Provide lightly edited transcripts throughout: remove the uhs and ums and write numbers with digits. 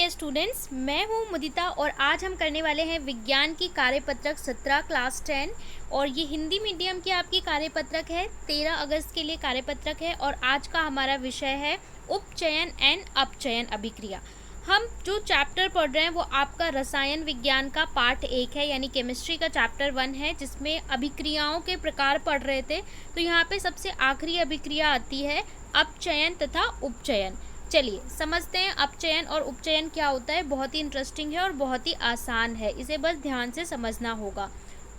Dear students, मैं हूं मुदिता और आज हम करने वाले हैं विज्ञान की कार्यपत्रक 17 क्लास 10 और ये हिंदी मीडियम की आपकी कार्यपत्रक है। 13 अगस्त के लिए कार्यपत्रक है और आज का हमारा विषय है उपचयन एंड अपचयन अभिक्रिया। हम जो चैप्टर पढ़ रहे हैं वो आपका रसायन विज्ञान का पार्ट 1 है, यानी केमिस्ट्री का चैप्टर 1 है, जिसमें अभिक्रियाओं के प्रकार पढ़ रहे थे। तो यहाँ पे सबसे आखिरी अभिक्रिया आती है अपचयन तथा उपचयन। चलिए समझते हैं अपचयन और उपचयन क्या होता है। बहुत ही इंटरेस्टिंग है और बहुत ही आसान है, इसे बस ध्यान से समझना होगा।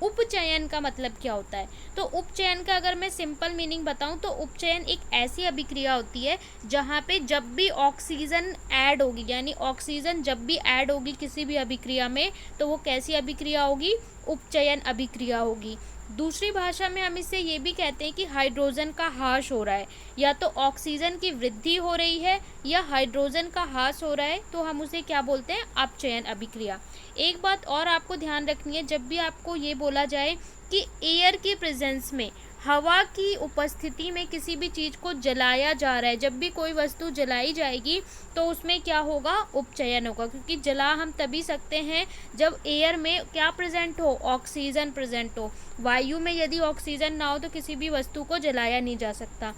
उपचयन का मतलब क्या होता है? तो उपचयन का अगर मैं सिंपल मीनिंग बताऊं तो उपचयन एक ऐसी अभिक्रिया होती है जहां पे जब भी ऑक्सीजन ऐड होगी, यानी ऑक्सीजन जब भी ऐड होगी किसी भी अभिक्रिया में, तो वो कैसी अभिक्रिया होगी? उपचयन अभिक्रिया होगी। दूसरी भाषा में हम इसे ये भी कहते हैं कि हाइड्रोजन का ह्रास हो रहा है, या तो ऑक्सीजन की वृद्धि हो रही है या हाइड्रोजन का ह्रास हो रहा है, तो हम उसे क्या बोलते हैं? अपचयन अभिक्रिया। एक बात और आपको ध्यान रखनी है, जब भी आपको ये बोला जाए कि एयर के प्रेजेंस में, हवा की उपस्थिति में किसी भी चीज़ को जलाया जा रहा है, जब भी कोई वस्तु जलाई जाएगी तो उसमें क्या होगा? उपचयन होगा, क्योंकि जला हम तभी सकते हैं जब एयर में क्या प्रेजेंट हो? ऑक्सीजन प्रेजेंट हो। वायु में यदि ऑक्सीजन ना हो तो किसी भी वस्तु को जलाया नहीं जा सकता।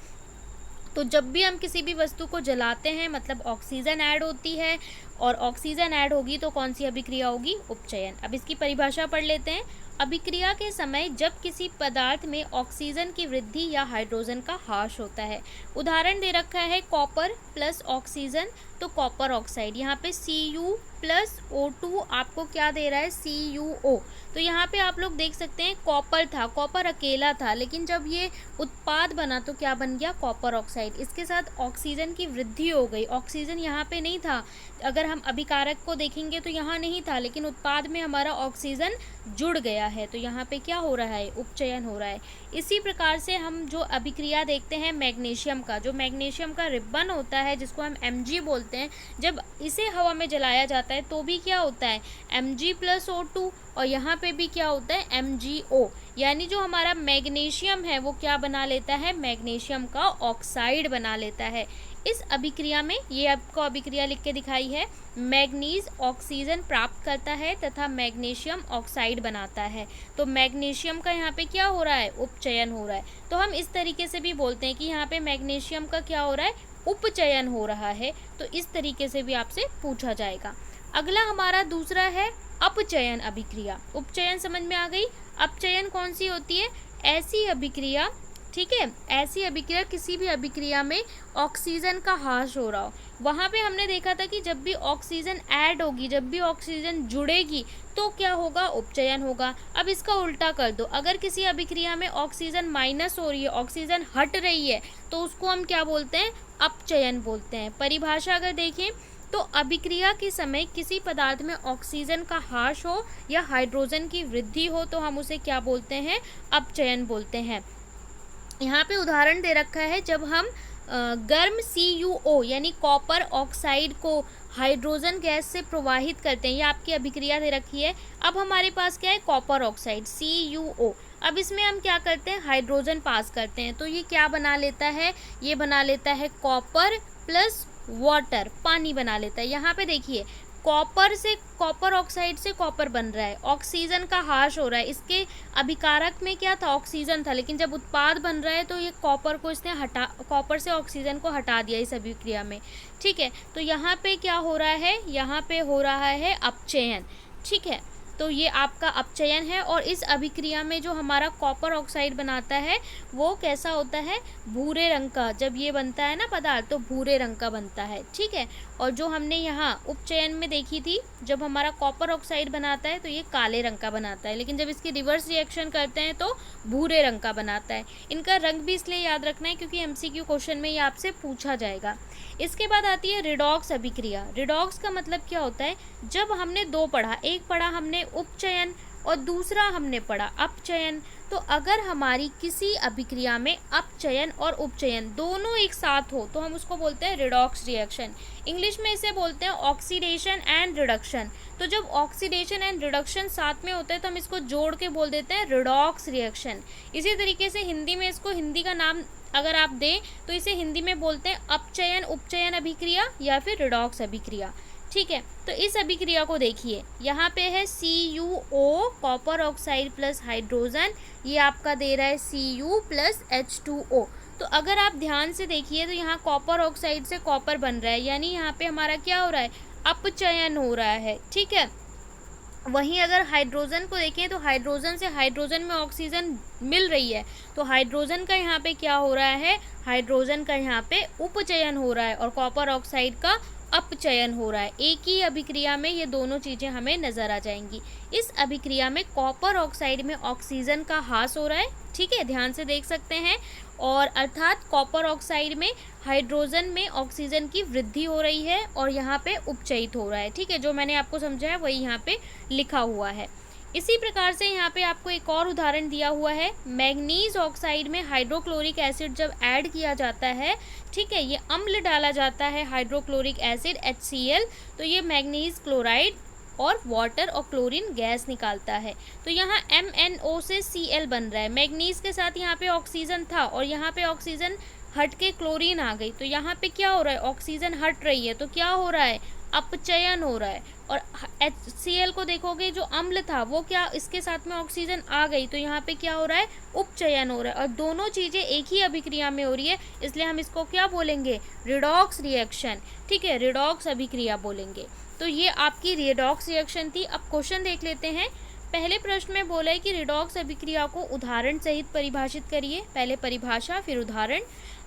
तो जब भी हम किसी भी वस्तु को जलाते हैं मतलब ऑक्सीजन ऐड होती है, और ऑक्सीजन ऐड होगी तो कौन सी अभिक्रिया होगी? उपचयन। अब इसकी परिभाषा पढ़ लेते हैं। अभिक्रिया के समय जब किसी पदार्थ में ऑक्सीजन की वृद्धि या हाइड्रोजन का ह्रास होता है। उदाहरण दे रखा है कॉपर प्लस ऑक्सीजन, तो कॉपर ऑक्साइड। यहाँ पे Cu प्लस O2 आपको क्या दे रहा है? CuO। तो यहाँ पे आप लोग देख सकते हैं कॉपर था, कॉपर अकेला था, लेकिन जब ये उत्पाद बना तो क्या बन गया? Copper oxide. इसके साथ ऑक्सीजन की वृद्धि हो गई। ऑक्सीजन यहाँ पे नहीं था, अगर हम अभिकारक को देखेंगे तो यहाँ नहीं था, लेकिन उत्पाद में हमारा ऑक्सीजन जुड़ गया है, तो यहाँ पे क्या हो रहा है? उपचयन हो रहा है। इसी प्रकार से हम जो अभिक्रिया देखते हैं मैग्नीशियम का, जो मैग्नीशियम का रिबन होता है जिसको हम Mg बोलते हैं, जब इसे हवा में जलाया जाता है तो भी क्या होता है? Mg प्लस O2, और यहाँ पे भी क्या होता है? MgO। यानी जो हमारा मैग्नीशियम है वो क्या बना लेता है? मैग्नीशियम का ऑक्साइड बना लेता है। इस अभिक्रिया में, ये आपको अभिक्रिया लिख के दिखाई है, मैग्नीज ऑक्सीजन प्राप्त करता है तथा मैग्नीशियम ऑक्साइड बनाता है। तो मैग्नीशियम का यहाँ पे क्या हो रहा है? उपचयन हो रहा है। तो हम इस तरीके से भी बोलते हैं कि यहाँ पे मैग्नीशियम का क्या हो रहा है? उपचयन हो रहा है। तो इस तरीके से भी आपसे पूछा जाएगा। अगला हमारा दूसरा है अपचयन अभिक्रिया। उपचयन समझ में आ गई। अपचयन कौन सी होती है? ऐसी अभिक्रिया, ठीक है, ऐसी अभिक्रिया, किसी भी अभिक्रिया में ऑक्सीजन का ह्रास हो रहा हो। वहाँ पे हमने देखा था कि जब भी ऑक्सीजन ऐड होगी, जब भी ऑक्सीजन जुड़ेगी तो क्या होगा? उपचयन होगा। अब इसका उल्टा कर दो, अगर किसी अभिक्रिया में ऑक्सीजन माइनस हो रही है, ऑक्सीजन हट रही है, तो उसको हम क्या बोलते हैं? अपचयन बोलते हैं। परिभाषा अगर देखें तो अभिक्रिया के समय किसी पदार्थ में ऑक्सीजन का ह्रास हो या हाइड्रोजन की वृद्धि हो तो हम उसे क्या बोलते हैं? अपचयन बोलते हैं। यहाँ पे उदाहरण दे रखा है, जब हम गर्म CuO यानी कॉपर ऑक्साइड को हाइड्रोजन गैस से प्रवाहित करते हैं, ये आपकी अभिक्रिया दे रखी है। अब हमारे पास क्या है? Copper oxide CuO। अब इसमें हम क्या करते हैं? हाइड्रोजन पास करते हैं, तो ये क्या बना लेता है? ये बना लेता है कॉपर प्लस वाटर, पानी बना लेता है। यहाँ पे देखिए कॉपर से, कॉपर ऑक्साइड से कॉपर बन रहा है, ऑक्सीजन का ह्रास हो रहा है। इसके अभिकारक में क्या था? ऑक्सीजन था, लेकिन जब उत्पाद बन रहा है तो ये कॉपर को इसने हटा, कॉपर से ऑक्सीजन को हटा दिया इस अभिक्रिया में, ठीक है। तो यहाँ पे क्या हो रहा है? यहाँ पे हो रहा है अपचयन, ठीक है। तो ये आपका अपचयन है। और इस अभिक्रिया में जो हमारा कॉपर ऑक्साइड बनाता है वो कैसा होता है? भूरे रंग का। जब ये बनता है ना पदार्थ तो भूरे रंग का बनता है, ठीक है। और जो हमने यहाँ उपचयन में देखी थी, जब हमारा कॉपर ऑक्साइड बनाता है तो ये काले रंग का बनाता है, लेकिन जब इसकी रिवर्स रिएक्शन करते हैं तो भूरे रंग का बनाता है। इनका रंग भी इसलिए याद रखना है क्योंकि MCQ क्वेश्चन में ये आपसे पूछा जाएगा। इसके बाद आती है रिडॉक्स अभिक्रिया। रिडॉक्स का मतलब क्या होता है? जब हमने दो पढ़ा, एक पढ़ा हमने उपचयन और दूसरा हमने पढ़ा अपचयन, तो अगर हमारी किसी अभिक्रिया में अपचयन और उपचयन दोनों एक साथ हो तो हम उसको बोलते हैं रिडॉक्स रिएक्शन। इंग्लिश में इसे बोलते हैं ऑक्सीडेशन एंड रिडक्शन। तो जब ऑक्सीडेशन एंड रिडक्शन साथ में होता है तो हम इसको जोड़ के बोल देते हैं रिडॉक्स रिएक्शन। इसी तरीके से हिंदी में इसको, हिंदी का नाम अगर आप दें तो इसे हिंदी में बोलते हैं अपचयन उपचयन अभिक्रिया या फिर रिडॉक्स अभिक्रिया। ठीक है। तो इस अभिक्रिया को देखिए, यहाँ पे है CuO copper oxide plus hydrogen, ये आपका दे रहा है Cu प्लस H2O। तो अगर आप ध्यान से देखिए तो यहाँ कॉपर ऑक्साइड से कॉपर बन रहा है, यानी यहाँ पे हमारा क्या हो रहा है, अपचयन हो रहा है। ठीक है। वहीं अगर हाइड्रोजन को देखें तो हाइड्रोजन से हाइड्रोजन में ऑक्सीजन मिल रही है, तो हाइड्रोजन का यहाँ पे क्या हो रहा है, हाइड्रोजन का यहाँ पे उपचयन हो रहा है और कॉपर ऑक्साइड का अपचयन हो रहा है। एक ही अभिक्रिया में ये दोनों चीज़ें हमें नज़र आ जाएंगी। इस अभिक्रिया में कॉपर ऑक्साइड में ऑक्सीजन का ह्रास हो रहा है, ठीक है, ध्यान से देख सकते हैं, और अर्थात कॉपर ऑक्साइड में हाइड्रोजन में ऑक्सीजन की वृद्धि हो रही है और यहाँ पे उपचयित हो रहा है। ठीक है, जो मैंने आपको समझाया वही यहाँ पे लिखा हुआ है। इसी प्रकार से यहाँ पे आपको एक और उदाहरण दिया हुआ है, मैग्नीज ऑक्साइड में हाइड्रोक्लोरिक एसिड जब ऐड किया जाता है, ठीक है, ये अम्ल डाला जाता है हाइड्रोक्लोरिक एसिड HCl, तो ये मैग्नीज क्लोराइड और वाटर और क्लोरीन गैस निकालता है। तो यहाँ MnO से Cl बन रहा है, मैग्नीज के साथ यहाँ पे ऑक्सीजन था और यहाँ पे ऑक्सीजन हट के क्लोरीन आ गई, तो यहाँ पे क्या हो रहा है, ऑक्सीजन हट रही है, तो क्या हो रहा है, अपचयन हो रहा है। और HCl को देखोगे, जो अम्ल था वो क्या, इसके साथ में ऑक्सीजन आ गई, तो यहाँ पे क्या हो रहा है, उपचयन हो रहा है। और दोनों चीज़ें एक ही अभिक्रिया में हो रही है, इसलिए हम इसको क्या बोलेंगे, रिडॉक्स रिएक्शन। ठीक है, रिडॉक्स अभिक्रिया बोलेंगे। तो ये आपकी रिडॉक्स रिएक्शन थी। अब क्वेश्चन देख लेते हैं। पहले प्रश्न में बोला है कि रिडॉक्स अभिक्रिया को उदाहरण सहित परिभाषित करिए, पहले परिभाषा फिर उदाहरण।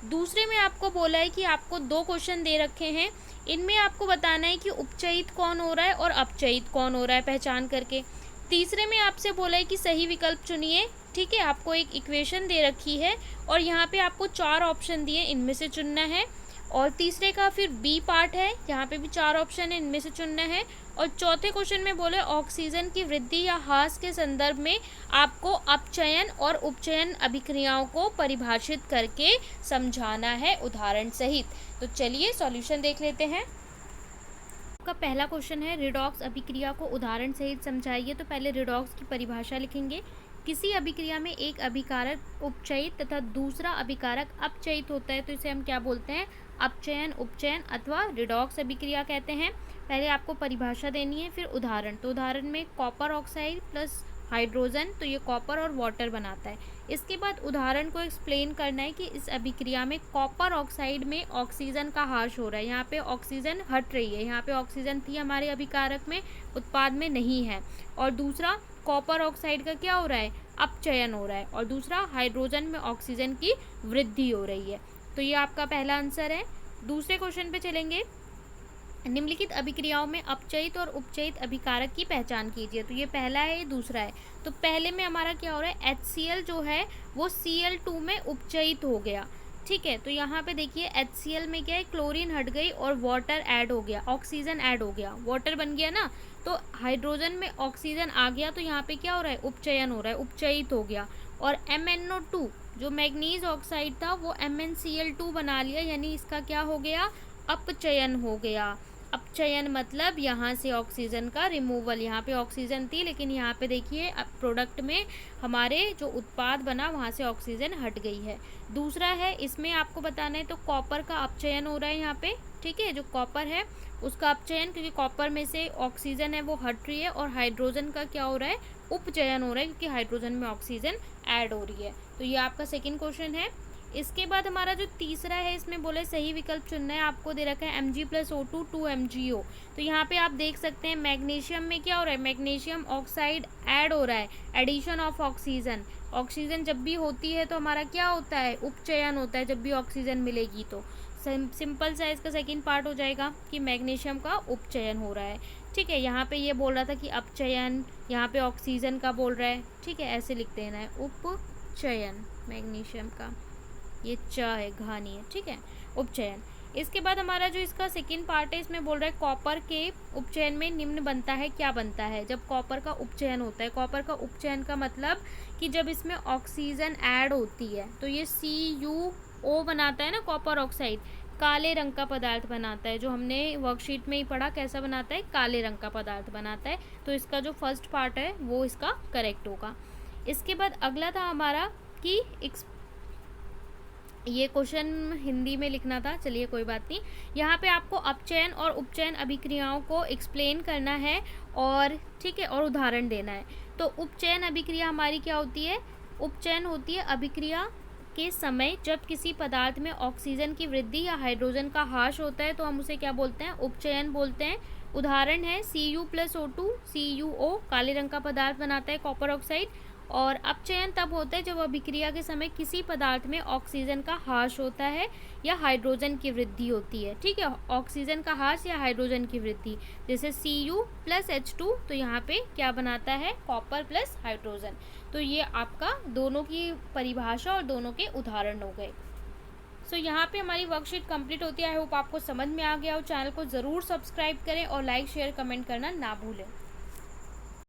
दूसरे में आपको बोला है कि आपको 2 क्वेश्चन दे रखे हैं, इनमें आपको बताना है कि उपचयित कौन हो रहा है और अपचयित कौन हो रहा है पहचान करके। तीसरे में आपसे बोला है कि सही विकल्प चुनिए। ठीक है, आपको एक इक्वेशन दे रखी है और यहाँ पे आपको 4 ऑप्शन दिए, इनमें से चुनना है। और तीसरे का फिर बी पार्ट है, यहाँ पे भी 4 ऑप्शन है, इनमें से चुनना है। और चौथे क्वेश्चन में बोले ऑक्सीजन की वृद्धि या ह्रास के संदर्भ में आपको अपचयन और उपचयन अभिक्रियाओं को परिभाषित करके समझाना है उदाहरण सहित। तो चलिए सॉल्यूशन देख लेते हैं। आपका पहला क्वेश्चन है, रिडॉक्स अभिक्रिया को उदाहरण सहित समझाइए। तो पहले रिडॉक्स की परिभाषा लिखेंगे। किसी अभिक्रिया में एक अभिकारक उपचयित तथा दूसरा अभिकारक अपचयित होता है, तो इसे हम क्या बोलते हैं, अपचयन, उपचयन अथवा रिडॉक्स अभिक्रिया कहते हैं। पहले आपको परिभाषा देनी है, फिर उदाहरण। तो उदाहरण में कॉपर ऑक्साइड प्लस हाइड्रोजन, तो ये कॉपर और वाटर बनाता है। इसके बाद उदाहरण को एक्सप्लेन करना है कि इस अभिक्रिया में कॉपर ऑक्साइड में ऑक्सीजन का ह्रास हो रहा है, यहाँ पे ऑक्सीजन हट रही है, यहाँ पे ऑक्सीजन थी हमारे अभिकारक में, उत्पाद में नहीं है। और दूसरा कॉपर ऑक्साइड का क्या हो रहा है, अपचयन हो रहा है। और दूसरा हाइड्रोजन में ऑक्सीजन की वृद्धि हो रही है। तो ये आपका पहला आंसर है। दूसरे क्वेश्चन पे चलेंगे। निम्नलिखित अभिक्रियाओं में अपचयित और उपचयित अभिकारक की पहचान कीजिए। तो ये पहला है, ये दूसरा है। तो पहले में हमारा क्या हो रहा है, HCl जो है वो Cl2 में उपचयित हो गया। ठीक है, तो यहाँ पे देखिए HCl में क्या है, क्लोरीन हट गई और वाटर ऐड हो गया, ऑक्सीजन ऐड हो गया, वाटर बन गया ना, तो हाइड्रोजन में ऑक्सीजन आ गया, तो यहाँ पे क्या हो रहा है, उपचयन हो रहा है, उपचयित हो गया। और MnO2 जो मैग्नीज ऑक्साइड था वो MnCl2 बना लिया, यानी इसका क्या हो गया, अपचयन हो गया। अपचयन मतलब यहाँ से ऑक्सीजन का रिमूवल, यहाँ पे ऑक्सीजन थी लेकिन यहाँ पे देखिए प्रोडक्ट में हमारे जो उत्पाद बना वहाँ से ऑक्सीजन हट गई है। दूसरा है, इसमें आपको बताना है तो कॉपर का अपचयन हो रहा है यहाँ पे। ठीक है, जो कॉपर है उसका अपचयन, क्योंकि कॉपर में से ऑक्सीजन है वो हट रही है, और हाइड्रोजन का क्या हो रहा है, उपचयन हो रहा है, क्योंकि हाइड्रोजन में ऑक्सीजन ऐड हो रही है। तो ये आपका सेकेंड क्वेश्चन है। इसके बाद हमारा जो तीसरा है, इसमें बोले सही विकल्प चुनना है, आपको दे रखा है Mg+O2 2MgO। तो यहाँ पे आप देख सकते हैं मैग्नीशियम में क्या हो रहा है, मैग्नीशियम ऑक्साइड ऐड हो रहा है, एडिशन ऑफ ऑक्सीजन। ऑक्सीजन जब भी होती है तो हमारा क्या होता है, उपचयन होता है, जब भी ऑक्सीजन मिलेगी तो सिंपल सा इसका सेकेंड पार्ट हो जाएगा कि मैग्नीशियम का उपचयन हो रहा है। ठीक है, यहाँ पे ये बोल रहा था कि अपचयन, यहाँ पे ऑक्सीजन का बोल रहा है। ठीक है, ऐसे लिख देना है, उपचयन मैग्नीशियम का, ये च है, घानी है। ठीक है, उपचयन। इसके बाद हमारा जो इसका सेकेंड पार्ट है, इसमें बोल रहा है कॉपर के उपचयन में निम्न बनता है, क्या बनता है जब कॉपर का उपचयन होता है। कॉपर का उपचयन का मतलब कि जब इसमें ऑक्सीजन ऐड होती है तो ये CuO बनाता है ना, कॉपर ऑक्साइड काले रंग का पदार्थ बनाता है, जो हमने वर्कशीट में ही पढ़ा कैसा बनाता है, काले रंग का पदार्थ बनाता है। तो इसका जो फर्स्ट पार्ट है वो इसका करेक्ट होगा। इसके बाद अगला था हमारा कि ये क्वेश्चन हिंदी में लिखना था, चलिए कोई बात नहीं। यहाँ पे आपको अपचयन और उपचयन अभिक्रियाओं को एक्सप्लेन करना है और ठीक है, और उदाहरण देना है। तो उपचयन अभिक्रिया हमारी क्या होती है? उपचयन होती है अभिक्रिया के समय जब किसी पदार्थ में ऑक्सीजन की वृद्धि या हाइड्रोजन का ह्रास होता है, तो हम उसे क्या बोलते हैं? उपचयन बोलते हैं। उदाहरण है Cu+O2, CuO काले रंग का पदार्थ बनाता है, कॉपर ऑक्साइड। और अपचयन तब होता है जब अभिक्रिया के समय किसी पदार्थ में ऑक्सीजन का ह्रास होता है या हाइड्रोजन की वृद्धि होती है। ठीक है, ऑक्सीजन का ह्रास या हाइड्रोजन की वृद्धि, जैसे Cu+H2, तो यहाँ पे क्या बनाता है? Copper plus hydrogen. तो ये आपका दोनों की परिभाषा और दोनों के उदाहरण हो गए। सो यहाँ पे हमारी वर्कशीट कंप्लीट होती है। आई होप आपको समझ में आ गया हो। चैनल को ज़रूर सब्सक्राइब करें और लाइक शेयर कमेंट करना ना भूलें।